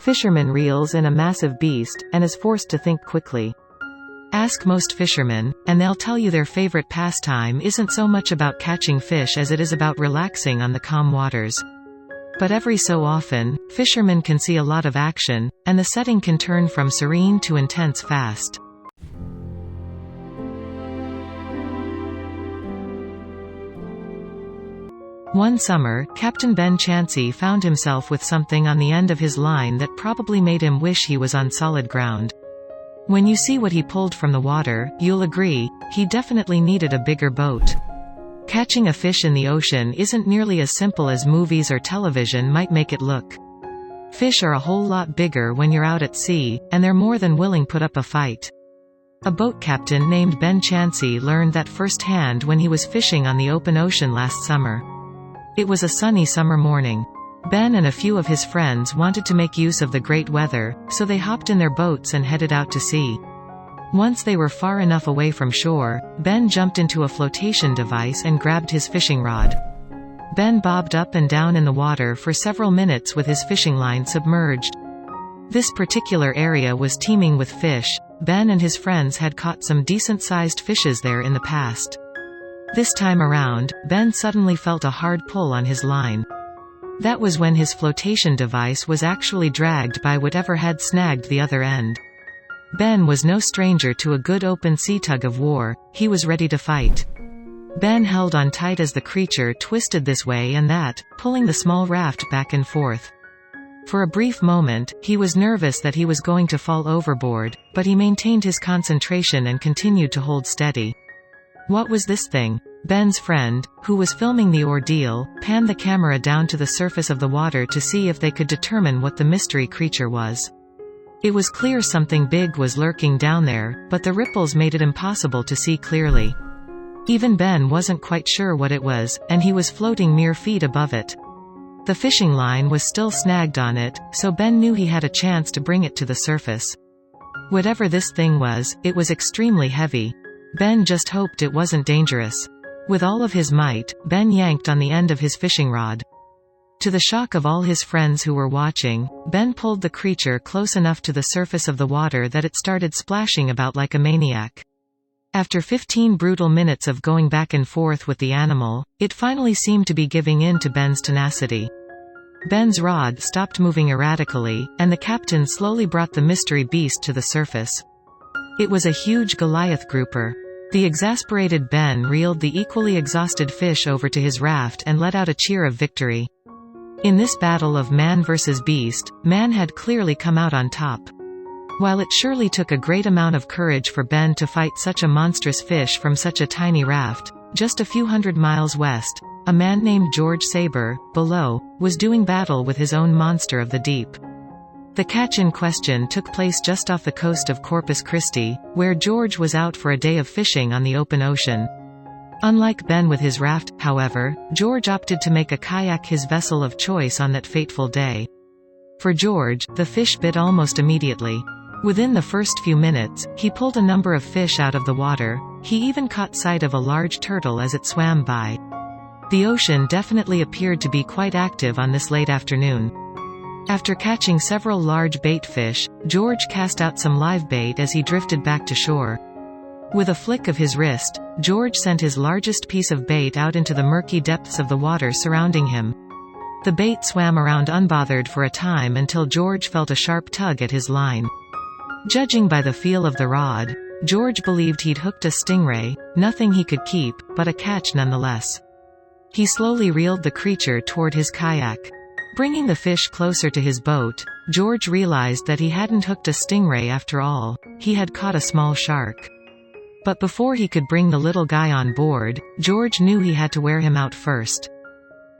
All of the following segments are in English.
Fisherman reels in a massive beast, and is forced to think quickly. Ask most fishermen, and they'll tell you their favorite pastime isn't so much about catching fish as it is about relaxing on the calm waters. But every so often, fishermen can see a lot of action, and the setting can turn from serene to intense fast. One summer, Captain Ben Chansey found himself with something on the end of his line that probably made him wish he was on solid ground. When you see what he pulled from the water, you'll agree, he definitely needed a bigger boat. Catching a fish in the ocean isn't nearly as simple as movies or television might make it look. Fish are a whole lot bigger when you're out at sea, and they're more than willing put up a fight. A boat captain named Ben Chansey learned that firsthand when he was fishing on the open ocean last summer. It was a sunny summer morning. Ben and a few of his friends wanted to make use of the great weather, so they hopped in their boats and headed out to sea. Once they were far enough away from shore, Ben jumped into a flotation device and grabbed his fishing rod. Ben bobbed up and down in the water for several minutes with his fishing line submerged. This particular area was teeming with fish. Ben and his friends had caught some decent-sized fishes there in the past. This time around, Ben suddenly felt a hard pull on his line. That was when his flotation device was actually dragged by whatever had snagged the other end. Ben was no stranger to a good open sea tug-of-war. He was ready to fight. Ben held on tight as the creature twisted this way and that, pulling the small raft back and forth. For a brief moment, he was nervous that he was going to fall overboard, but he maintained his concentration and continued to hold steady. What was this thing? Ben's friend, who was filming the ordeal, panned the camera down to the surface of the water to see if they could determine what the mystery creature was. It was clear something big was lurking down there, but the ripples made it impossible to see clearly. Even Ben wasn't quite sure what it was, and he was floating mere feet above it. The fishing line was still snagged on it, so Ben knew he had a chance to bring it to the surface. Whatever this thing was, it was extremely heavy. Ben just hoped it wasn't dangerous. With all of his might, Ben yanked on the end of his fishing rod. To the shock of all his friends who were watching, Ben pulled the creature close enough to the surface of the water that it started splashing about like a maniac. After 15 brutal minutes of going back and forth with the animal, it finally seemed to be giving in to Ben's tenacity. Ben's rod stopped moving erratically, and the captain slowly brought the mystery beast to the surface. It was a huge Goliath grouper. The exasperated Ben reeled the equally exhausted fish over to his raft and let out a cheer of victory. In this battle of man versus beast, man had clearly come out on top. While it surely took a great amount of courage for Ben to fight such a monstrous fish from such a tiny raft, just a few hundred miles west, a man named George Saber, below, was doing battle with his own monster of the deep. The catch in question took place just off the coast of Corpus Christi, where George was out for a day of fishing on the open ocean. Unlike Ben with his raft, however, George opted to make a kayak his vessel of choice on that fateful day. For George, the fish bit almost immediately. Within the first few minutes, he pulled a number of fish out of the water. He even caught sight of a large turtle as it swam by. The ocean definitely appeared to be quite active on this late afternoon. After catching several large bait fish, George cast out some live bait as he drifted back to shore. With a flick of his wrist, George sent his largest piece of bait out into the murky depths of the water surrounding him. The bait swam around unbothered for a time until George felt a sharp tug at his line. Judging by the feel of the rod, George believed he'd hooked a stingray, nothing he could keep, but a catch nonetheless. He slowly reeled the creature toward his kayak. Bringing the fish closer to his boat, George realized that he hadn't hooked a stingray after all, he had caught a small shark. But before he could bring the little guy on board, George knew he had to wear him out first.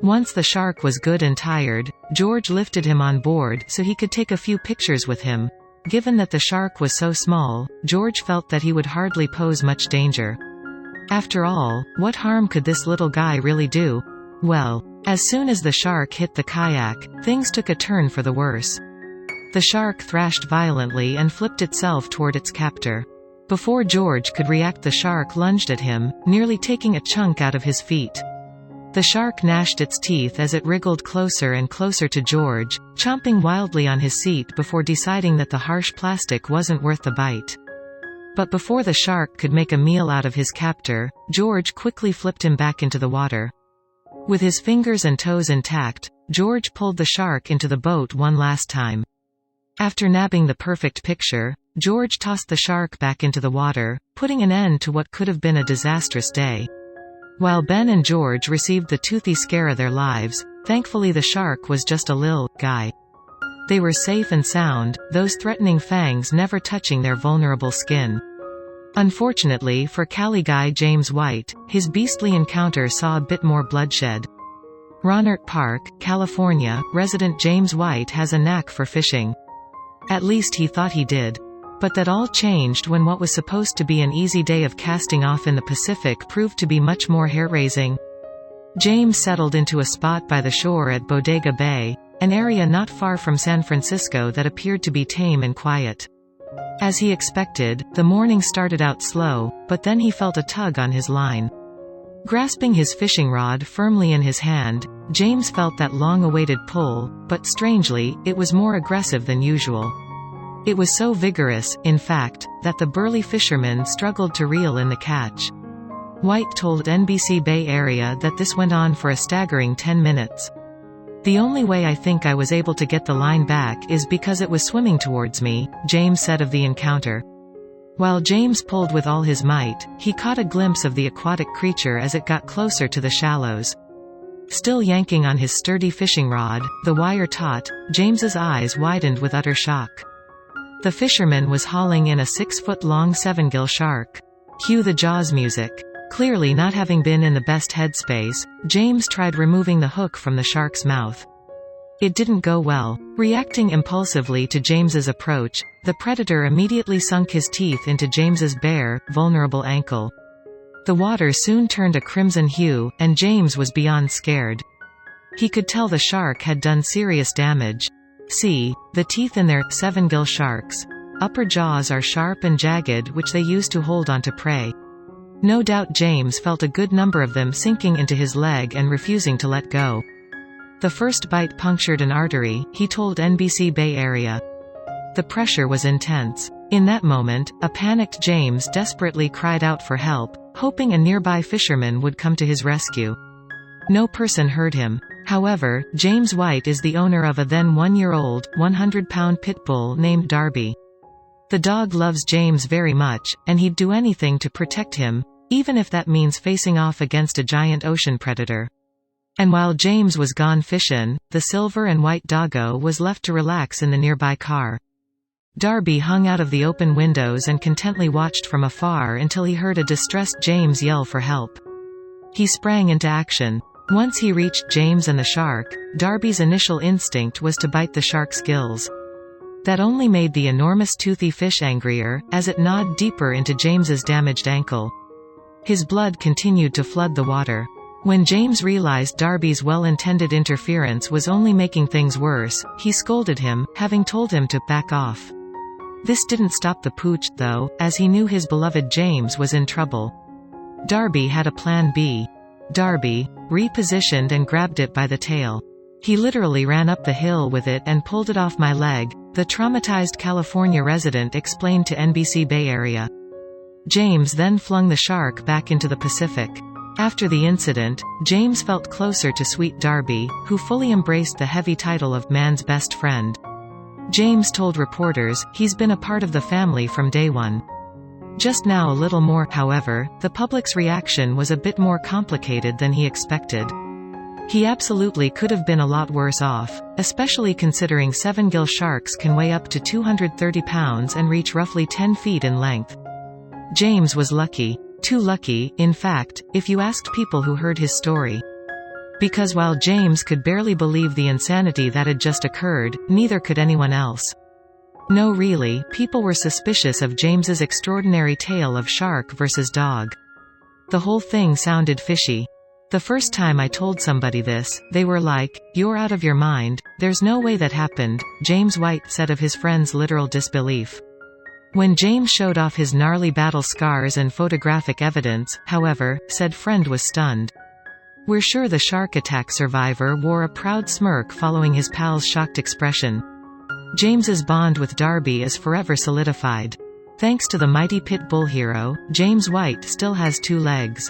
Once the shark was good and tired, George lifted him on board so he could take a few pictures with him. Given that the shark was so small, George felt that he would hardly pose much danger. After all, what harm could this little guy really do? Well, as soon as the shark hit the kayak, things took a turn for the worse. The shark thrashed violently and flipped itself toward its captor. Before George could react, the shark lunged at him, nearly taking a chunk out of his feet. The shark gnashed its teeth as it wriggled closer and closer to George, chomping wildly on his seat before deciding that the harsh plastic wasn't worth the bite. But before the shark could make a meal out of his captor, George quickly flipped him back into the water. With his fingers and toes intact, George pulled the shark into the boat one last time. After nabbing the perfect picture, George tossed the shark back into the water, putting an end to what could have been a disastrous day. While Ben and George received the toothy scare of their lives, thankfully the shark was just a lil guy. They were safe and sound, those threatening fangs never touching their vulnerable skin. Unfortunately for Cali guy James White, his beastly encounter saw a bit more bloodshed. Rohnert Park, California, resident James White has a knack for fishing. At least he thought he did. But that all changed when what was supposed to be an easy day of casting off in the Pacific proved to be much more hair-raising. James settled into a spot by the shore at Bodega Bay, an area not far from San Francisco that appeared to be tame and quiet. As he expected, the morning started out slow, but then he felt a tug on his line. Grasping his fishing rod firmly in his hand, James felt that long-awaited pull, but strangely, it was more aggressive than usual. It was so vigorous, in fact, that the burly fisherman struggled to reel in the catch. White told NBC Bay Area that this went on for a staggering 10 minutes. "The only way I think I was able to get the line back is because it was swimming towards me," James said of the encounter. While James pulled with all his might, he caught a glimpse of the aquatic creature as it got closer to the shallows. Still yanking on his sturdy fishing rod, the wire taut, James's eyes widened with utter shock. The fisherman was hauling in a 6-foot-long 7-gill shark. Cue the Jaws music. Clearly not having been in the best headspace, James tried removing the hook from the shark's mouth. It didn't go well. Reacting impulsively to James's approach, the predator immediately sunk his teeth into James's bare, vulnerable ankle. The water soon turned a crimson hue, and James was beyond scared. He could tell the shark had done serious damage. See, the teeth in their 7-gill sharks' upper jaws are sharp and jagged, which they use to hold onto prey. No doubt James felt a good number of them sinking into his leg and refusing to let go. "The first bite punctured an artery," he told NBC Bay Area. The pressure was intense. In that moment, a panicked James desperately cried out for help, hoping a nearby fisherman would come to his rescue. No person heard him. However, James White is the owner of a then 1-year-old, 100-pound pit bull named Darby. The dog loves James very much, and he'd do anything to protect him, even if that means facing off against a giant ocean predator. And while James was gone fishing, the silver and white doggo was left to relax in the nearby car. Darby hung out of the open windows and contently watched from afar until he heard a distressed James yell for help. He sprang into action. Once he reached James and the shark, Darby's initial instinct was to bite the shark's gills. That only made the enormous toothy fish angrier, as it gnawed deeper into James's damaged ankle. His blood continued to flood the water. When James realized Darby's well-intended interference was only making things worse, he scolded him, having told him to back off. This didn't stop the pooch, though, as he knew his beloved James was in trouble. Darby had a plan B. Darby repositioned and grabbed it by the tail. "He literally ran up the hill with it and pulled it off my leg," the traumatized California resident explained to NBC Bay Area. James then flung the shark back into the Pacific. After the incident, James felt closer to sweet Darby, who fully embraced the heavy title of man's best friend. James told reporters, "He's been a part of the family from day one." Just now a little more, however, the public's reaction was a bit more complicated than he expected. He absolutely could have been a lot worse off, especially considering 7-gill sharks can weigh up to 230 pounds and reach roughly 10 feet in length. James was lucky. Too lucky, in fact, if you asked people who heard his story. Because while James could barely believe the insanity that had just occurred, neither could anyone else. No, really, people were suspicious of James's extraordinary tale of shark versus dog. The whole thing sounded fishy. The first time I told somebody this, they were like, "You're out of your mind, there's no way that happened," James White said of his friend's literal disbelief. When James showed off his gnarly battle scars and photographic evidence, however, said friend was stunned. We're sure the shark attack survivor wore a proud smirk following his pal's shocked expression. James's bond with Darby is forever solidified. Thanks to the mighty pit bull hero, James White still has 2 legs.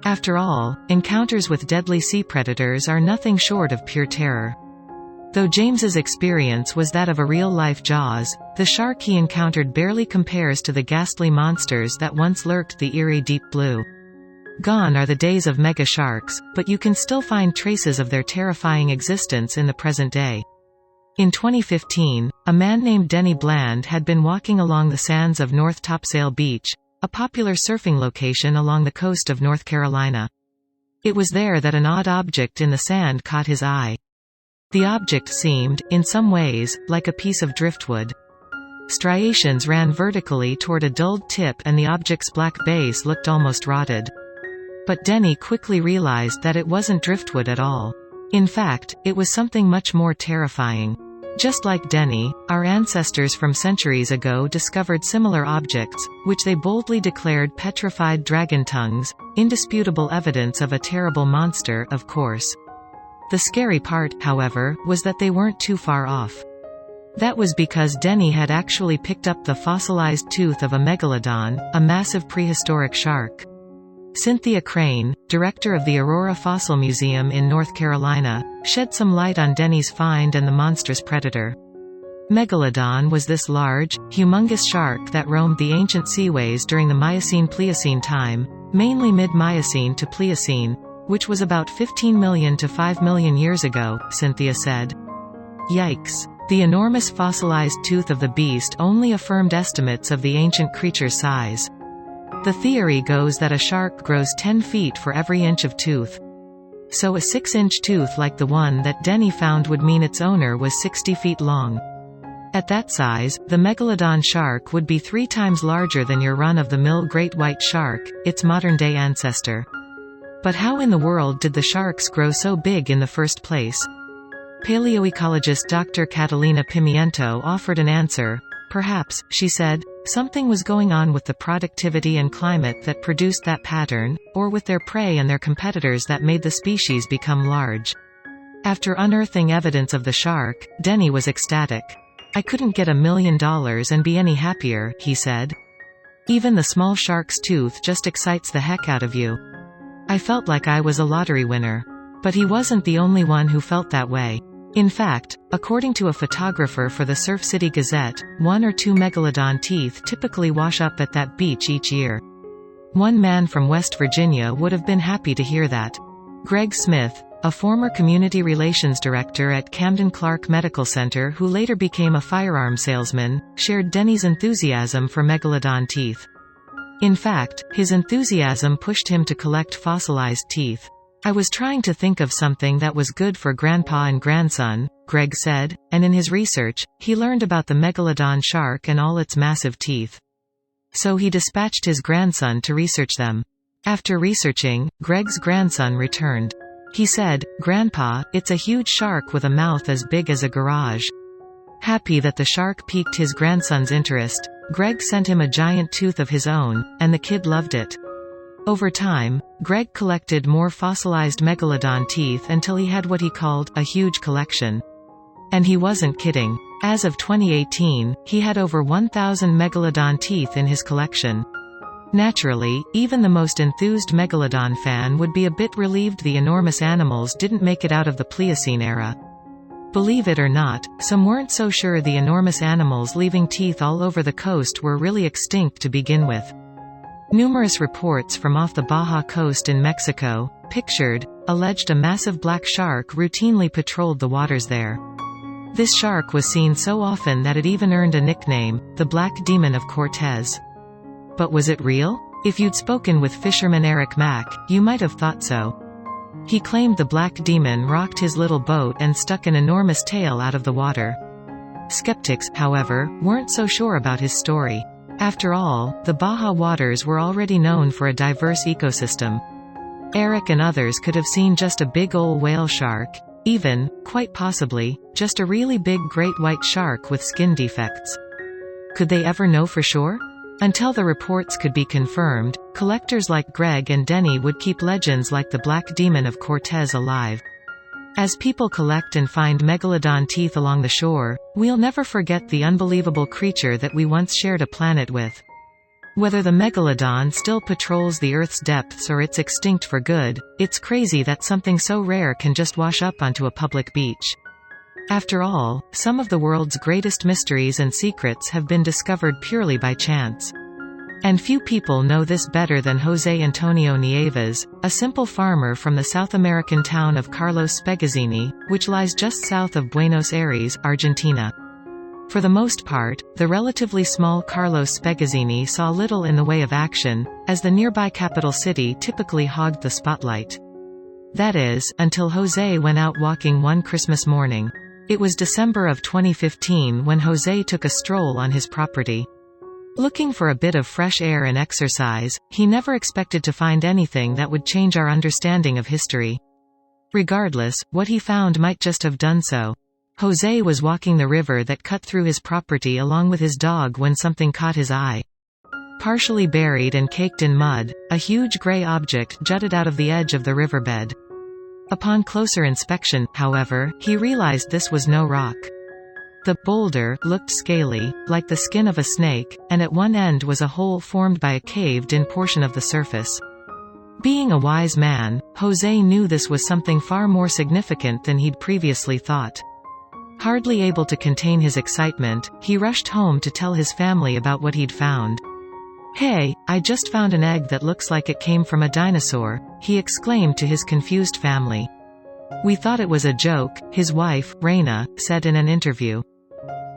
After all, encounters with deadly sea predators are nothing short of pure terror. Though James's experience was that of a real-life Jaws, the shark he encountered barely compares to the ghastly monsters that once lurked the eerie deep blue. Gone are the days of mega sharks, but you can still find traces of their terrifying existence in the present day. In 2015, a man named Denny Bland had been walking along the sands of North Topsail Beach, a popular surfing location along the coast of North Carolina. It was there that an odd object in the sand caught his eye. The object seemed, in some ways, like a piece of driftwood. Striations ran vertically toward a dulled tip and the object's black base looked almost rotted. But Denny quickly realized that it wasn't driftwood at all. In fact, it was something much more terrifying. Just like Denny, our ancestors from centuries ago discovered similar objects, which they boldly declared petrified dragon tongues, indisputable evidence of a terrible monster, of course. The scary part, however, was that they weren't too far off. That was because Denny had actually picked up the fossilized tooth of a megalodon, a massive prehistoric shark. Cynthia Crane, director of the Aurora Fossil Museum in North Carolina, shed some light on Denny's find and the monstrous predator. Megalodon was this large, humongous shark that roamed the ancient seaways during the Miocene-Pliocene time, mainly mid-Miocene to Pliocene, which was about 15 million to 5 million years ago, Cynthia said. Yikes. The enormous fossilized tooth of the beast only affirmed estimates of the ancient creature's size. The theory goes that a shark grows 10 feet for every inch of tooth. So a 6-inch tooth like the one that Denny found would mean its owner was 60 feet long. At that size, the Megalodon shark would be 3 times larger than your run-of-the-mill great white shark, its modern-day ancestor. But how in the world did the sharks grow so big in the first place? Paleoecologist Dr. Catalina Pimiento offered an answer. Perhaps, she said, something was going on with the productivity and climate that produced that pattern, or with their prey and their competitors that made the species become large. After unearthing evidence of the shark, Denny was ecstatic. I couldn't get $1 million and be any happier, he said. Even the small shark's tooth just excites the heck out of you. I felt like I was a lottery winner. But he wasn't the only one who felt that way. In fact, according to a photographer for the Surf City Gazette, 1 or 2 megalodon teeth typically wash up at that beach each year. One man from West Virginia would have been happy to hear that. Greg Smith, a former community relations director at Camden Clark Medical Center who later became a firearms salesman, shared Denny's enthusiasm for megalodon teeth. In fact, his enthusiasm pushed him to collect fossilized teeth. I was trying to think of something that was good for grandpa and grandson, Greg said, and in his research, he learned about the megalodon shark and all its massive teeth. So he dispatched his grandson to research them. After researching, Greg's grandson returned. He said, "Grandpa, it's a huge shark with a mouth as big as a garage." Happy that the shark piqued his grandson's interest, Greg sent him a giant tooth of his own, and the kid loved it. Over time, Greg collected more fossilized megalodon teeth until he had what he called a huge collection. And he wasn't kidding. As of 2018, he had over 1,000 megalodon teeth in his collection. Naturally, even the most enthused megalodon fan would be a bit relieved the enormous animals didn't make it out of the Pliocene era. Believe it or not, some weren't so sure the enormous animals leaving teeth all over the coast were really extinct to begin with. Numerous reports from off the Baja coast in Mexico, alleged a massive black shark routinely patrolled the waters there. This shark was seen so often that it even earned a nickname, the Black Demon of Cortez. But was it real? If you'd spoken with fisherman Eric Mack, you might have thought so. He claimed the Black Demon rocked his little boat and stuck an enormous tail out of the water. Skeptics, however, weren't so sure about his story. After all, the Baja waters were already known for a diverse ecosystem. Eric and others could have seen just a big ol' whale shark, even, quite possibly, just a really big great white shark with skin defects. Could they ever know for sure? Until the reports could be confirmed, collectors like Greg and Denny would keep legends like the Black Demon of Cortez alive. As people collect and find megalodon teeth along the shore, we'll never forget the unbelievable creature that we once shared a planet with. Whether the megalodon still patrols the Earth's depths or it's extinct for good, it's crazy that something so rare can just wash up onto a public beach. After all, some of the world's greatest mysteries and secrets have been discovered purely by chance. And few people know this better than José Antonio Nieves, a simple farmer from the South American town of Carlos Spegazzini, which lies just south of Buenos Aires, Argentina. For the most part, the relatively small Carlos Spegazzini saw little in the way of action, as the nearby capital city typically hogged the spotlight. That is, until José went out walking one Christmas morning. It was December of 2015 when José took a stroll on his property. Looking for a bit of fresh air and exercise, he never expected to find anything that would change our understanding of history. Regardless, what he found might just have done so. José was walking the river that cut through his property along with his dog when something caught his eye. Partially buried and caked in mud, a huge gray object jutted out of the edge of the riverbed. Upon closer inspection, however, he realized this was no rock. The boulder looked scaly, like the skin of a snake, and at one end was a hole formed by a caved-in portion of the surface. Being a wise man, José knew this was something far more significant than he'd previously thought. Hardly able to contain his excitement, he rushed home to tell his family about what he'd found. "Hey, I just found an egg that looks like it came from a dinosaur," he exclaimed to his confused family. "We thought it was a joke," his wife, Reina, said in an interview.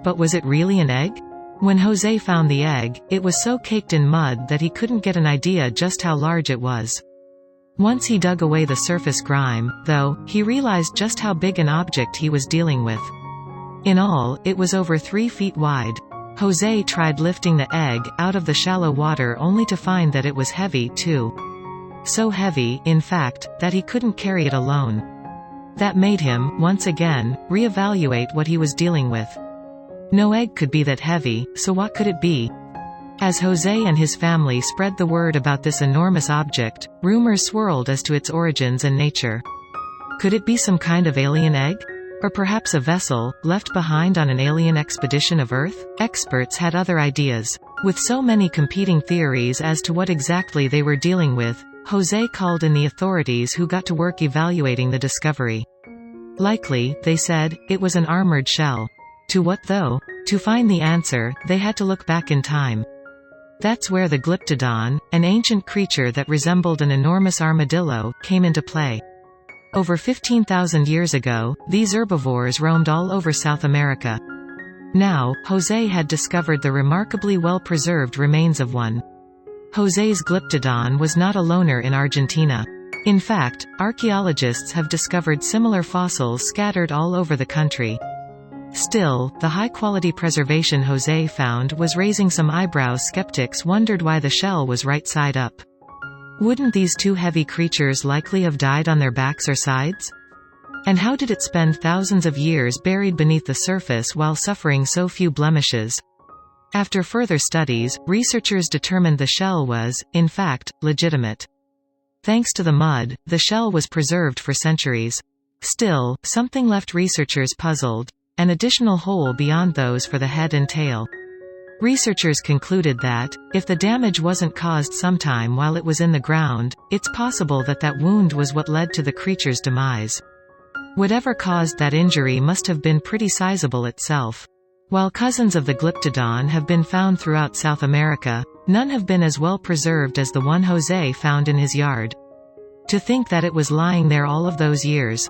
But was it really an egg? When José found the egg, it was so caked in mud that he couldn't get an idea just how large it was. Once he dug away the surface grime, though, he realized just how big an object he was dealing with. In all, it was over 3 feet wide. José tried lifting the egg out of the shallow water only to find that it was heavy too. So heavy, in fact, that he couldn't carry it alone. That made him, once again, reevaluate what he was dealing with. No egg could be that heavy, so what could it be? As José and his family spread the word about this enormous object, rumors swirled as to its origins and nature. Could it be some kind of alien egg? Or perhaps a vessel, left behind on an alien expedition of Earth? Experts had other ideas. With so many competing theories as to what exactly they were dealing with, José called in the authorities who got to work evaluating the discovery. Likely, they said, it was an armored shell. To what though? To find the answer, they had to look back in time. That's where the Glyptodon, an ancient creature that resembled an enormous armadillo, came into play. Over 15,000 years ago, these herbivores roamed all over South America. Now, José had discovered the remarkably well-preserved remains of one. José's Glyptodon was not a loner in Argentina. In fact, archaeologists have discovered similar fossils scattered all over the country. Still, the high-quality preservation José found was raising some eyebrows. Skeptics wondered why the shell was right side up. Wouldn't these two heavy creatures likely have died on their backs or sides? And how did it spend thousands of years buried beneath the surface while suffering so few blemishes? After further studies, researchers determined the shell was, in fact, legitimate. Thanks to the mud, the shell was preserved for centuries. Still, something left researchers puzzled. An additional hole beyond those for the head and tail. Researchers concluded that, if the damage wasn't caused sometime while it was in the ground, it's possible that that wound was what led to the creature's demise. Whatever caused that injury must have been pretty sizable itself. While cousins of the Glyptodon have been found throughout South America, none have been as well preserved as the one José found in his yard. To think that it was lying there all of those years.